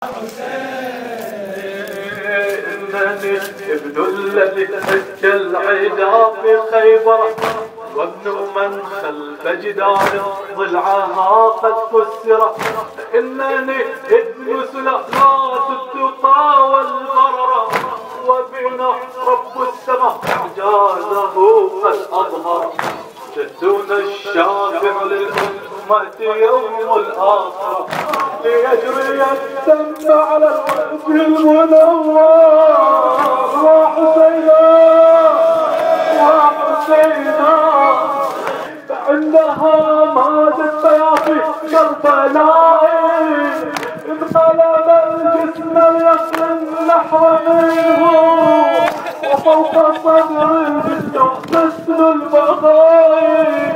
إنني ابن الذي هج العدا في خيبر، وابن من خلف جدار ضلعها قد كسر. إنني ابن سلالات التقى والبررة، وبنا رب السماء إعجازه قد أظهر. جدنا الشافع للأمة يوم الآخرة، ليجري الدم على الوجه المنور. وحسينا وحسينا فعندها ماتت في كربلاء، انقلب الجسم ليصل نحو منه، وفوق صدره حسن البغايا.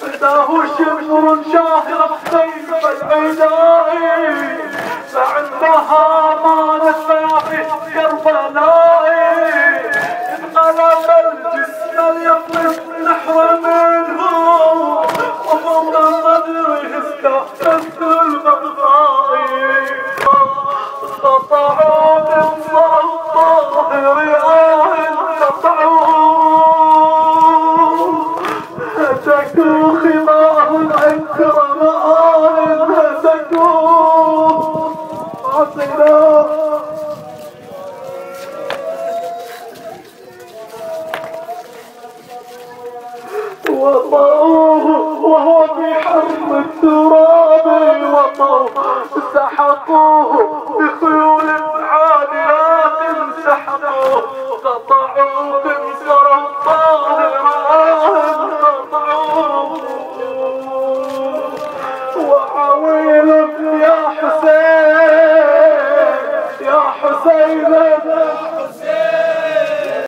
فتاه شمر شاهر سيف العداء، فعندها ماتت في كربلاء، انقلب الجسم ليصل نحو منه، وفوق صدره استحسن البغاء. قطعوا بالصلاة الطاهر قطعوا، هتكوا خماه الأكرم هتكوا عصينا. وطأوه وهو في حرب التراب، وطأوه سحقوه بخيول عاليات سحقوه. قطعوا بنصر الطاهر قطعوه. وعويل يا حسين يا حسين